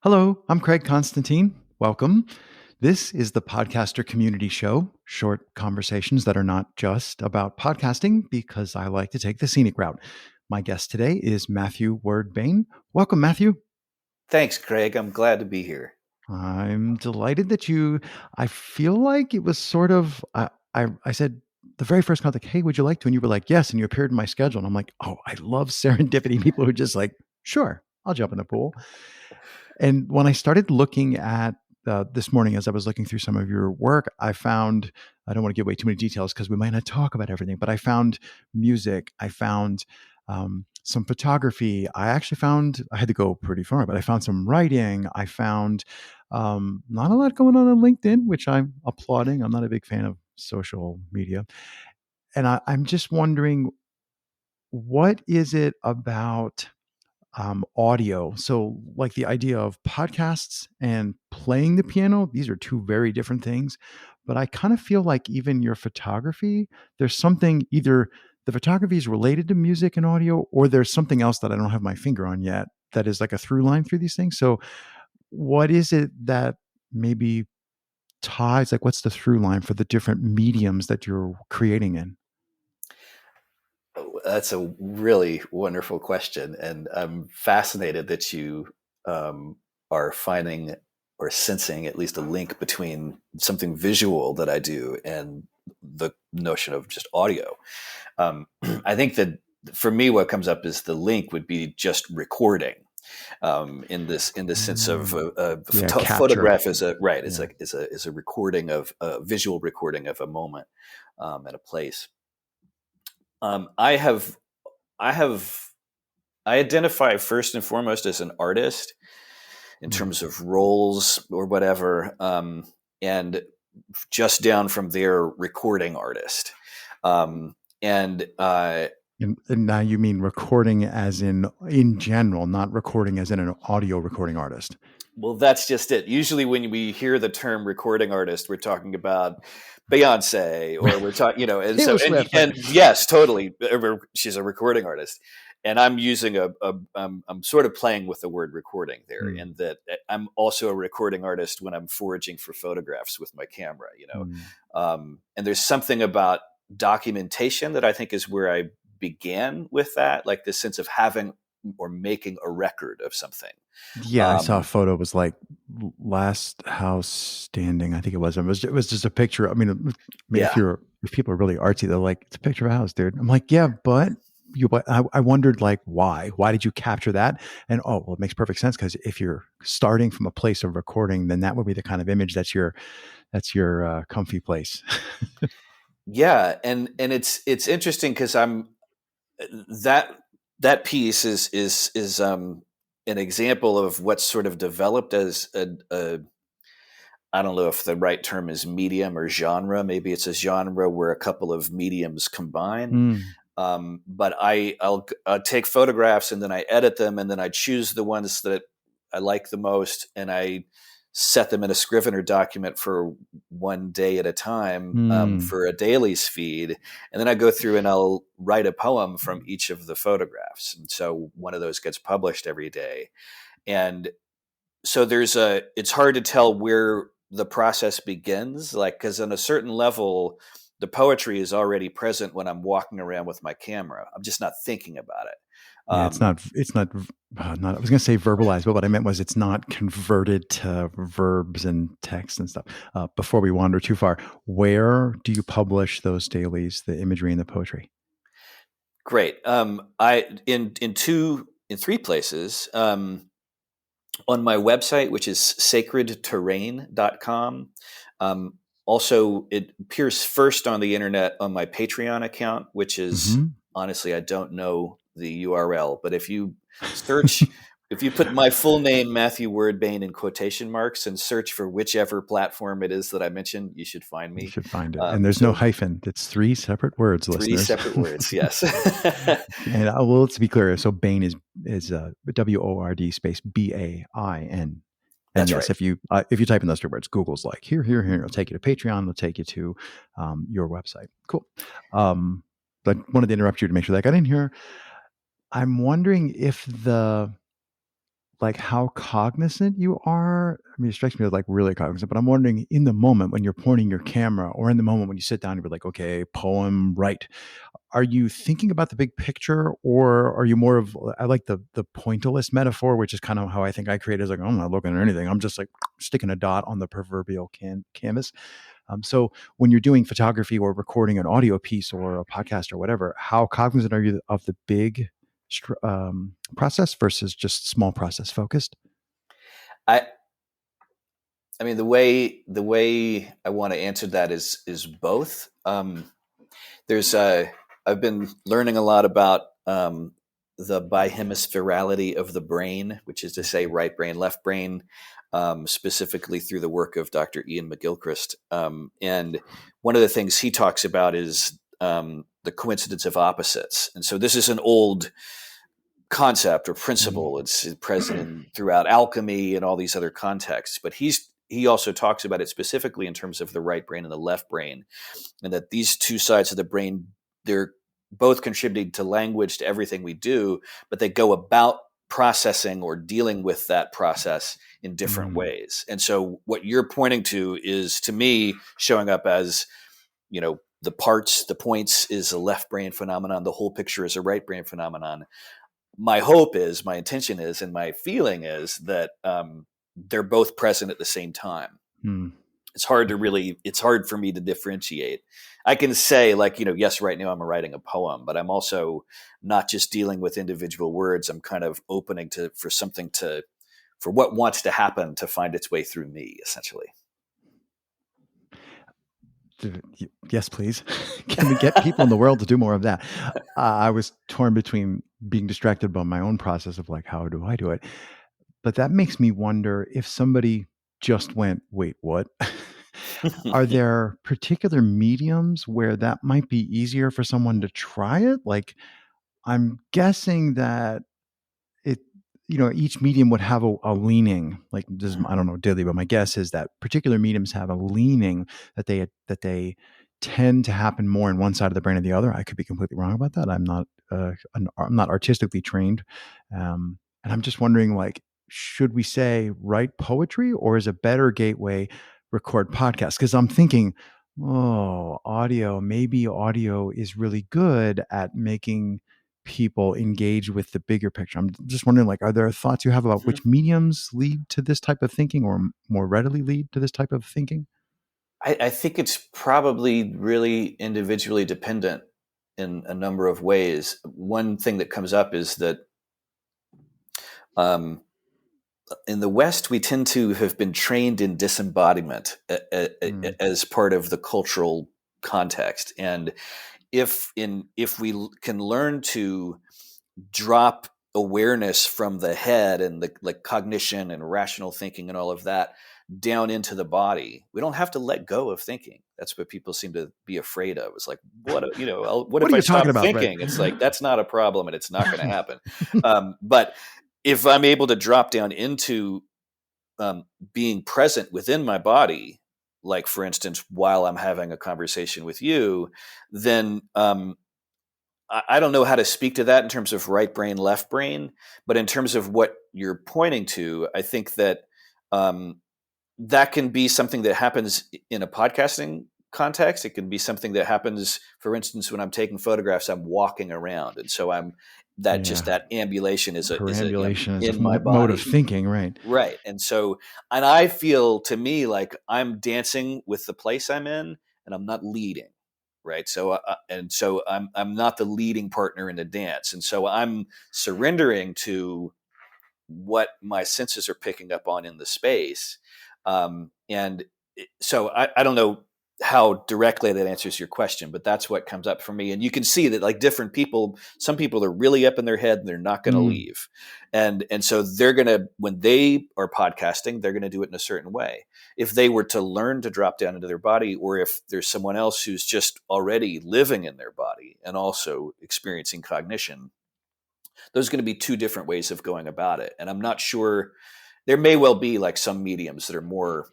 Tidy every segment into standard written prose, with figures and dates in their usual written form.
Hello, I'm Craig Constantine. Welcome. This is the Podcaster Community Show, short conversations that are not just about podcasting because I like to take the scenic route. My guest today is Matthew Word Bain. Welcome, Matthew. Thanks, Craig. I'm glad to be here. I'm delighted that I feel like it was sort of, I said the very first contact, hey, would you like to? And you were like, yes. And you appeared in my schedule. And I'm like, oh, I love serendipity. People who are just like, sure, I'll jump in the pool. And when I started looking at this morning, as I was looking through some of your work, I found, I don't want to give away too many details because we might not talk about everything, but I found music. I found some photography. I actually found, I had to go pretty far, but I found some writing. I found not a lot going on LinkedIn, which I'm applauding. I'm not a big fan of social media. And I'm just wondering, what is it about audio? So, like the idea of podcasts and playing the piano, these are two very different things. But I kind of feel like even your photography, there's something either the photography is related to music and audio, or there's something else that I don't have my finger on yet that is like a through line through these things. So, what is it that maybe ties, like, what's the through line for the different mediums that you're creating in? That's a really wonderful question. And I'm fascinated that you are finding or sensing at least a link between something visual that I do and the notion of just audio. I think that for me, what comes up is the link would be just recording. In this sense of Mm. Yeah, capture. photograph is a right. It's Yeah. like is a recording of a visual recording of a moment and a place. Um, I have I have I identify first and foremost as an artist in Mm. terms of roles or whatever, and just down from there, recording artist. And And now you mean recording as in general, not recording as in an audio recording artist. Well, that's just it. Usually, when we hear the term recording artist, we're talking about Beyonce, or we're talking, and Taylor so Swift, right? and yes, totally, she's a recording artist, and I'm using I'm sort of playing with the word recording there, Mm, in that I'm also a recording artist when I'm foraging for photographs with my camera, mm. and there's something about documentation that I think is where I began with that, like this sense of having or making a record of something. Yeah, I saw a Um, photo. It was like last house standing. I think it was just a picture. I mean, yeah. if people are really artsy, they're like, it's a picture of a house, dude. I'm like, yeah, but but I wondered like why? Why did you capture that? And oh, well, it makes perfect sense because if you're starting from a place of recording, then that would be the kind of image that's your comfy place. Yeah, and it's interesting because I'm that that piece is an example of what's sort of developed as a I don't know if the right term is medium or genre. Maybe it's a genre where a couple of mediums combine. Mm, But I'll take photographs and then I edit them and then I choose the ones that I like the most and I set them in a Scrivener document for one day at a time, mm. for a dailies feed, and then I go through and I'll write a poem from each of the photographs, and so one of those gets published every day. And so it's hard to tell where the process begins, like, because on a certain level the poetry is already present when I'm walking around with my camera. I'm just not thinking about it. Yeah, um, not, I was going to say verbalized, but what I meant was it's not converted to verbs and text and stuff. Before we wander too far, where do you publish those dailies, the imagery and the poetry? Great. I in three places. On my website, which is sacredterrain.com. Also, it appears first on the internet on my Patreon account, which is, Hmm. honestly, I don't know the URL, but search, if you put my full name, Matthew Wordbain, in quotation marks and search for whichever platform it is that I mentioned, you should find You me. should find it. And there's no So hyphen. It's three separate words, three listeners. separate words, yes. And well, let's be clear. So Bain is WORD space BAIN. And That's yes, right. if you type in those two words, Google's like here, it'll take you to Patreon, it'll take you to your website. Cool. But wanted to interrupt you to make sure that got in here. I'm wondering if the like how cognizant you are. I mean, it strikes me as like really cognizant, but I'm wondering in the moment when you're pointing your camera or in the moment when you sit down and you're like, okay, poem, right. Are you thinking about the big picture or are you more of, I like the pointillist metaphor, which is kind of how I think I create is like, I'm not looking at anything. I'm just like sticking a dot on the proverbial canvas. So when you're doing photography or recording an audio piece or a podcast or whatever, how cognizant are you of the big process versus just small process focused? I I mean, the way I want to answer that is both. There's I've been learning a lot about the bihemispherality of the brain, which is to say right brain, left brain, specifically through the work of Dr. Ian McGilchrist. And one of the things he talks about is the coincidence of opposites. And so this is an old concept or principle. It's present throughout alchemy and all these other contexts. But he also talks about it specifically in terms of the right brain and the left brain, and that these two sides of the brain, they're both contributing to language, to everything we do, but they go about processing or dealing with that process in different Mm, ways. And so what you're pointing to is, to me, showing up as, the parts, the points is a left brain phenomenon, the whole picture is a right brain phenomenon. My hope is, my intention is, and my feeling is that they're both present at the same time. mm. It's hard for me to differentiate. I can say, like, yes, right now I'm writing a poem, but I'm also not just dealing with individual words. I'm kind of opening for what wants to happen to find its way through me, essentially. Yes, please. Can we get people in the world to do more of that? I was torn between being distracted by my own process of like, how do I do it? But that makes me wonder if somebody just went, wait, what? Are there particular mediums where that might be easier for someone to try it? Like, I'm guessing that it, each medium would have a leaning. Like, this, I don't know daily, but my guess is that particular mediums have a leaning that they tend to happen more in one side of the brain or the other. I could be completely wrong about that. I'm not artistically trained, and I'm just wondering, like, should we say write poetry or is a better gateway record podcasts? Because I'm thinking, oh, audio. Maybe audio is really good at making people engage with the bigger picture. I'm just wondering, like, are there thoughts you have about which mediums lead to this type of thinking or more readily lead to this type of thinking? I think it's probably really individually dependent in a number of ways. One thing that comes up is that um, in the West, we tend to have been trained in disembodiment Mm, as part of the cultural context, and if we can learn to drop awareness from the head and the like cognition and rational thinking and all of that down into the body, we don't have to let go of thinking. That's what people seem to be afraid of. It's like, what what if are I you talking stop about? Right. thinking? It's like, that's not a problem and it's not going to happen. But if I'm able to drop down into being present within my body, like for instance, while I'm having a conversation with you, then I don't know how to speak to that in terms of right brain, left brain, but in terms of what you're pointing to, I think that um, that can be something that happens in a podcasting context. It can be something that happens, for instance, when I'm taking photographs, I'm walking around, and so I'm that just Yeah. that ambulation Perambulation is a in my mode of body. thinking, right? Right. And I feel, to me, like I'm dancing with the place I'm in and I'm not leading. Right. So I'm not the leading partner in the dance. And so I'm surrendering to what my senses are picking up on in the space. So I don't know how directly that answers your question, but that's what comes up for me. And you can see that, like, different people, some people are really up in their head and they're not going to Mm, leave. And so they're going to, when they are podcasting, they're going to do it in a certain way. If they were to learn to drop down into their body, or if there's someone else who's just already living in their body and also experiencing cognition, those are going to be two different ways of going about it. And I'm not sure, there may well be like some mediums that are more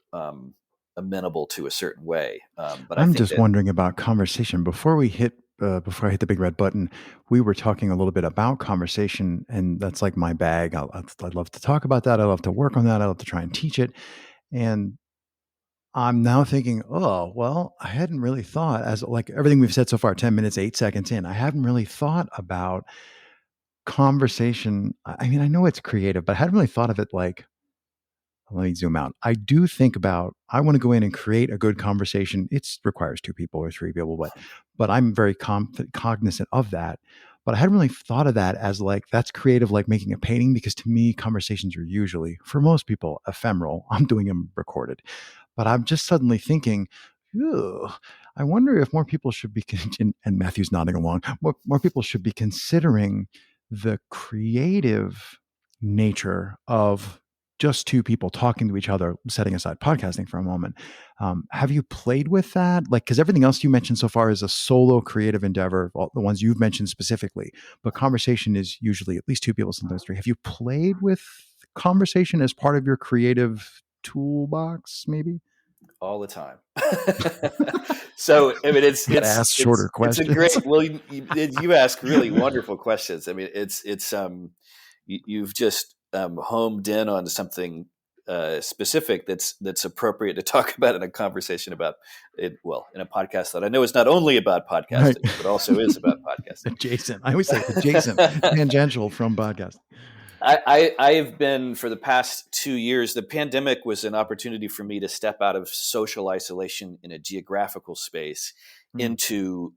amenable to a certain way. But I I'm think just that, wondering about conversation before we hit before I hit the big red button, we were talking a little bit about conversation, and that's like my bag. I love to talk about that. I love to work on that. I love to try and teach it. And I'm now thinking, oh, well, I hadn't really thought, as like everything we've said so far, 10 minutes, 8 seconds in, I haven't really thought about conversation. I mean, I know it's creative, but I hadn't really thought of it like, let me zoom out. I do think about, I want to go in and create a good conversation. It requires two people or three people, but I'm very cognizant of that. But I hadn't really thought of that as like, that's creative, like making a painting, because to me, conversations are usually, for most people, ephemeral. I'm doing them recorded. But I'm just suddenly thinking, "Ew, I wonder if more people should be," and Matthew's nodding along, more people should be considering the creative nature of just two people talking to each other, setting aside podcasting for a moment. Have you played with that? Like, because everything else you mentioned so far is a solo creative endeavor, all the ones you've mentioned specifically, but conversation is usually at least two people, sometimes three. Have you played with conversation as part of your creative toolbox, maybe? All the time. So I mean, You got to ask shorter it's a great. questions. Well, you ask really wonderful questions. I mean, you've just homed in on something specific that's appropriate to talk about in a conversation about it. Well, in a podcast that I know is not only about Right. podcasting but also is about podcasting. Adjacent. I always say adjacent, tangential from podcast. I've been for the past 2 years. The pandemic was an opportunity for me to step out of social isolation in a geographical space Mm, into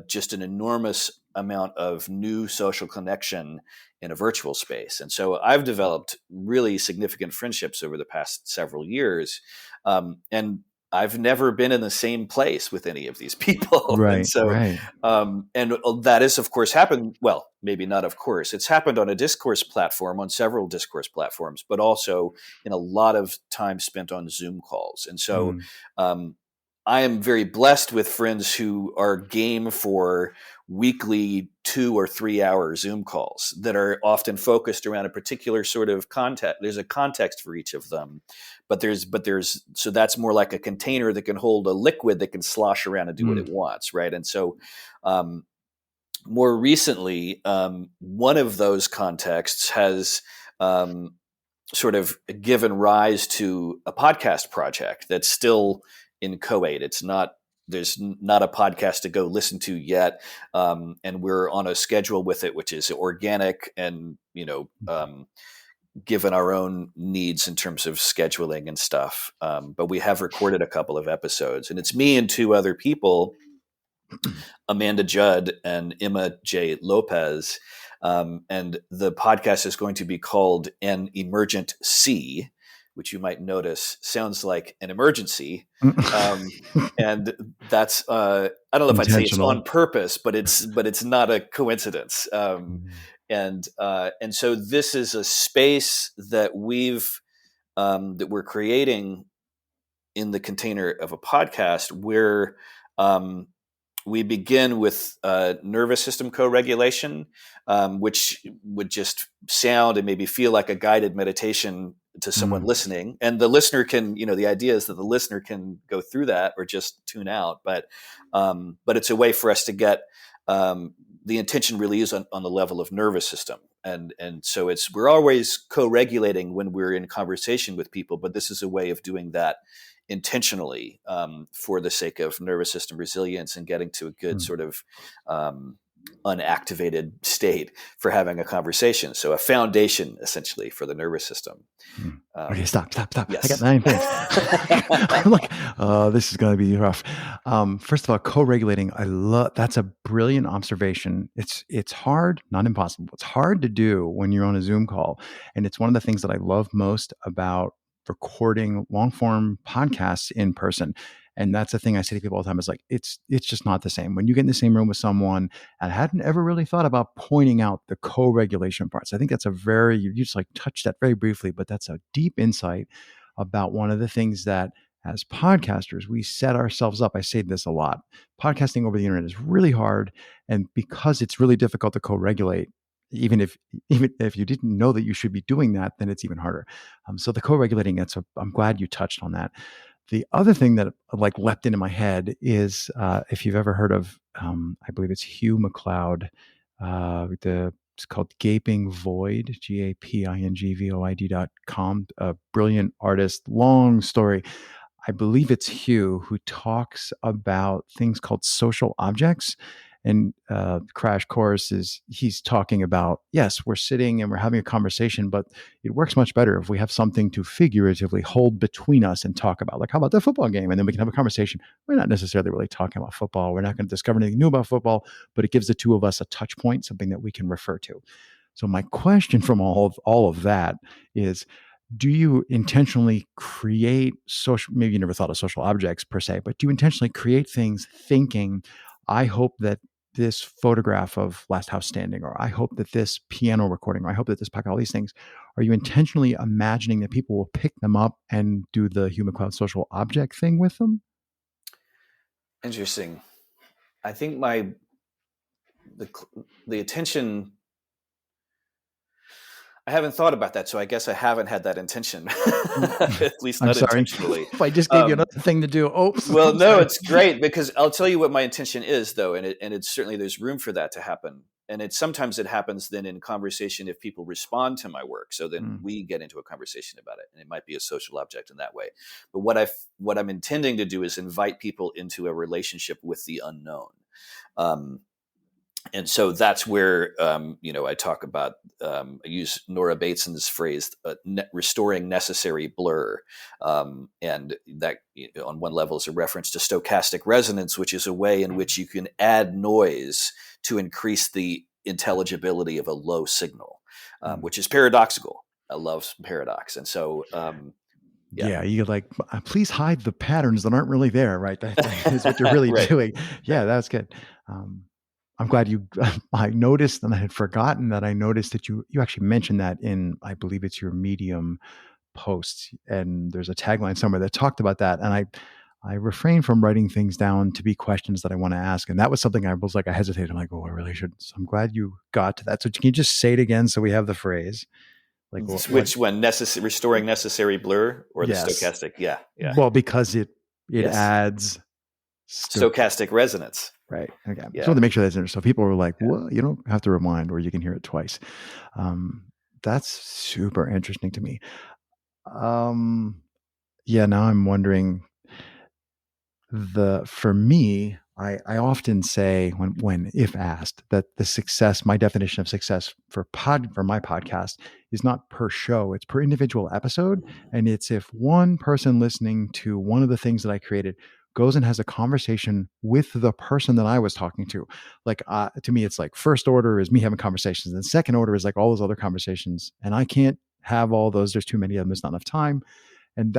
just an enormous amount of new social connection in a virtual space. And so I've developed really significant friendships over the past several years. And I've never been in the same place with any of these people. And right, so right. and that has, of course, happened. Well, maybe not, of course. It's happened on a discourse platform, on several discourse platforms, but also in a lot of time spent on Zoom calls. And so Mm, um, I am very blessed with friends who are game for weekly 2 or 3 hour Zoom calls that are often focused around a particular sort of context. There's a context for each of them, but there's so that's more like a container that can hold a liquid that can slosh around and do what mm, it wants, right? And so um, more recently, one of those contexts has um, sort of given rise to a podcast project that's still in co-ed. There's not a podcast to go listen to yet, and we're on a schedule with it, which is organic and given our own needs in terms of scheduling and stuff. But we have recorded a couple of episodes, and it's me and two other people, Amanda Judd and Emma J. Lopez. And the podcast is going to be called An Emergent Sea, which you might notice sounds like an emergency. Um, and that's I don't know if I'd say it's on intentional. purpose, but it's not a coincidence. Mm, And so this is a space that we're creating in the container of a podcast where um, we begin with nervous system co-regulation, which would just sound and maybe feel like a guided meditation to someone mm, listening. And the listener can, the idea is that the listener can go through that or just tune out. But it's a way for us to get the intention really is on the level of nervous system. And so we're always co-regulating when we're in conversation with people, but this is a way of doing that intentionally for the sake of nervous system resilience and getting to a good mm, sort of unactivated state for having a conversation. So a foundation essentially for the nervous system. mm. Okay, stop. I got Yes. 9 things. I'm like, this is going to be rough. First of all, co-regulating. I love that's a brilliant observation. It's hard, not impossible. It's hard to do when you're on a Zoom call, and it's one of the things that I love most about recording long form podcasts in person. And that's the thing I say to people all the time is like, it's just not the same. When you get in the same room with someone, and I hadn't ever really thought about pointing out the co-regulation parts. I think that's you just like touched that very briefly, but that's a deep insight about one of the things that as podcasters, we set ourselves up. I say this a lot. Podcasting over the internet is really hard. And because it's really difficult to co-regulate, even if you didn't know that you should be doing that, then it's even harder. So the co-regulating, I'm glad you touched on that. The other thing that like leapt into my head is if you've ever heard of I believe it's Hugh MacLeod. It's called Gaping Void, GAPINGVOID.com. A brilliant artist. Long story. I believe it's Hugh who talks about things called social objects. And Crash Course is he's talking about, yes, we're sitting and we're having a conversation, but it works much better if we have something to figuratively hold between us and talk about. Like, how about the football game? And then we can have a conversation. We're not necessarily really talking about football. We're not going to discover anything new about football, but it gives the two of us a touch point, something that we can refer to. So my question from all of that is, do you intentionally create social, maybe you never thought of social objects per se, but do you intentionally create things thinking, I hope that this photograph of Last House Standing, or I hope that this piano recording, or I hope that this pack, all these things, are you intentionally imagining that people will pick them up and do the Hugh MacLeod social object thing with them? Interesting. I think the the attention. I haven't thought about that, so I guess I haven't had that intention, at least I'm not sorry intentionally. if I just gave you another thing to do. Oops, Well, I'm no, sorry. it's great because I'll tell you what my intention is, though, and it's certainly there's room for that to happen, and sometimes it happens then in conversation if people respond to my work, so then Mm, we get into a conversation about it, and it might be a social object in that way. But what I'm intending to do is invite people into a relationship with the unknown. Um, and so that's where I talk about I use Nora Bateson's phrase restoring necessary blur, and that on one level is a reference to stochastic resonance, which is a way in which you can add noise to increase the intelligibility of a low signal, mm. which is paradoxical. I love paradox, and so yeah. Yeah, you like, please hide the patterns that aren't really there, right? That is what you're really Right, doing. Yeah, right. that's good. Um, I'm glad you. I noticed, and I had forgotten that I noticed that you actually mentioned that in, I believe it's your Medium posts, and there's a tagline somewhere that talked about that, and I refrain from writing things down to be questions that I want to ask, and that was something I was like, I hesitated. I'm like, oh, I really should. So I'm glad you got to that. So can you just say it again so we have the phrase? Like what? Which one? Restoring necessary blur or the Yes. stochastic? Yeah, yeah. Well, because it Yes. adds sto Stochastic resonance. right. Okay. Just wanted Yeah. to make sure that's interesting. So people were like, Yeah. "What?" You don't have to remind, or you can hear it twice. Um, that's super interesting to me. Um, yeah. Now I'm wondering, for me, I often say when if asked, that the success, my definition of success for my podcast is not per show, it's per individual episode. And it's if one person listening to one of the things that I created goes and has a conversation with the person that I was talking to. Like, to me, it's like first order is me having conversations, and second order is like all those other conversations, and I can't have all those. There's too many of them. There's not enough time. And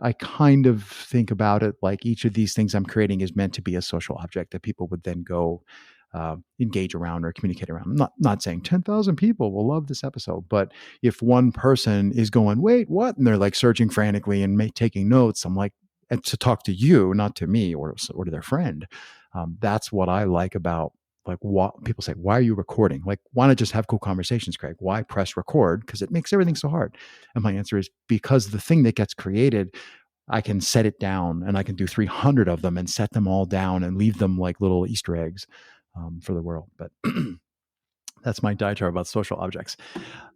I kind of think about it like each of these things I'm creating is meant to be a social object that people would then go engage around or communicate around. I'm not saying 10,000 people will love this episode, but if one person is going, wait, what? And they're like searching frantically and taking notes, I'm like, and to talk to you, not to me or to their friend. That's what I like about, like, what people say, why are you recording? Like, why not just have cool conversations, Craig? Why press record? Because it makes everything so hard. And my answer is because the thing that gets created, I can set it down and I can do 300 of them and set them all down and leave them like little Easter eggs for the world. But that's my diatribe about social objects.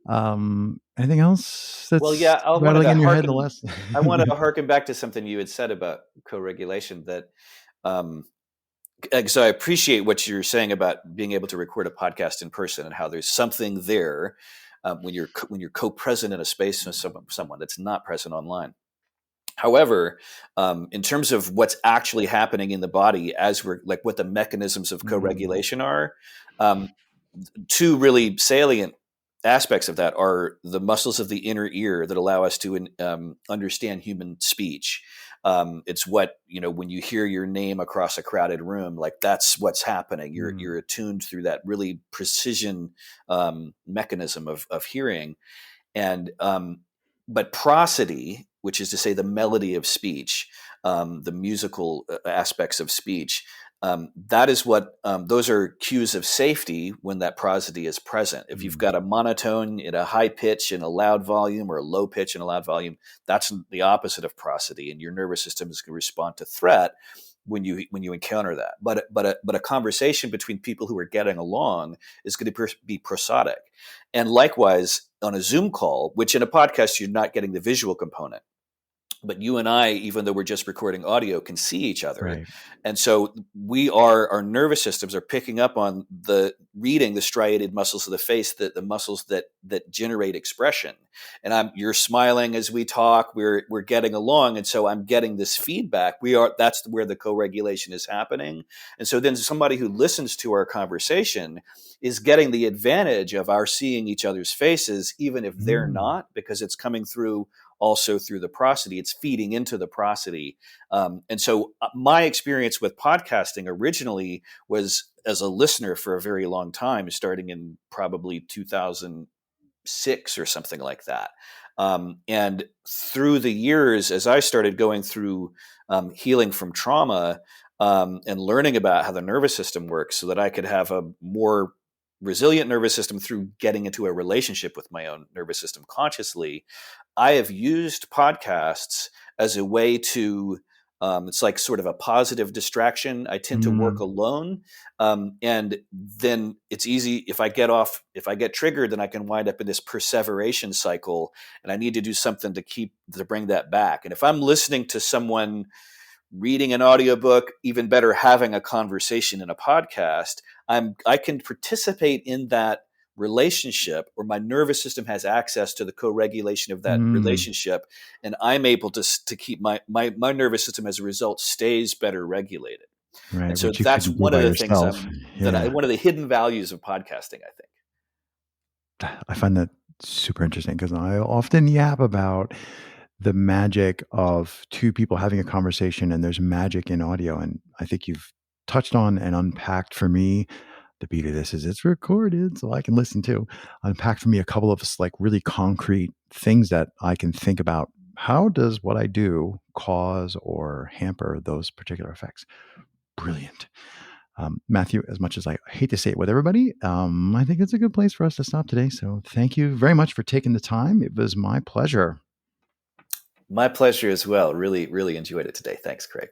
Anything else Well, that's yeah, rattling in your head the last? I wanted to harken back to something you had said about co-regulation that um so I appreciate what you're saying about being able to record a podcast in person and how there's something there when you're co-present in a space with someone that's not present online. However, in terms of what's actually happening in the body as we're like what the mechanisms of Mm, co-regulation are, um, two really salient aspects of that are the muscles of the inner ear that allow us to understand human speech. It's what, when you hear your name across a crowded room, like that's what's happening. mm, You're attuned through that really precision mechanism of hearing. And but prosody, which is to say the melody of speech, the musical aspects of speech, that is what those are cues of safety when that prosody is present. If you've mm, got a monotone in a high pitch in a loud volume or a low pitch in a loud volume, that's the opposite of prosody, and your nervous system is going to respond to threat. when you encounter that. But a conversation between people who are getting along is going to be prosodic. And likewise on a Zoom call, which in a podcast you're not getting the visual component, but you and I, even though we're just recording audio, can see each other. Right. And so our nervous systems are picking up on reading the striated muscles of the face, the muscles that generate expression. And you're smiling as we talk, we're getting along. And so I'm getting this feedback. That's where the co-regulation is happening. And so then somebody who listens to our conversation is getting the advantage of our seeing each other's faces, even if they're Mm. not, because it's coming through also through the prosody. It's feeding into the prosody. And so my experience with podcasting originally was as a listener for a very long time, starting in probably 2006 or something like that. And through the years, as I started going through healing from trauma and learning about how the nervous system works so that I could have a more resilient nervous system through getting into a relationship with my own nervous system consciously, I have used podcasts as a way to, it's like sort of a positive distraction. I tend to work Mm. alone. And then it's easy if I get triggered, then I can wind up in this perseveration cycle and I need to do something to bring that back. And if I'm listening to someone reading an audiobook, even better, having a conversation in a podcast, I can participate in that relationship, or my nervous system has access to the co-regulation of that Mm. relationship, and I'm able to keep my nervous system as a result stays better regulated. And Right, so which you that's couldn't do one of by the things yourself. Yeah. one of the hidden values of podcasting, I think. I find that super interesting because I often yap about the magic of two people having a conversation, and there's magic in audio. And I think you've touched on and unpacked for me. The beauty of this is it's recorded, so I can listen to. Unpacked for me a couple of like really concrete things that I can think about. How does what I do cause or hamper those particular effects? Brilliant. Matthew, as much as I hate to say it with everybody, I think it's a good place for us to stop today. So thank you very much for taking the time. It was my pleasure. My pleasure as well. Really, really enjoyed it today. Thanks, Craig.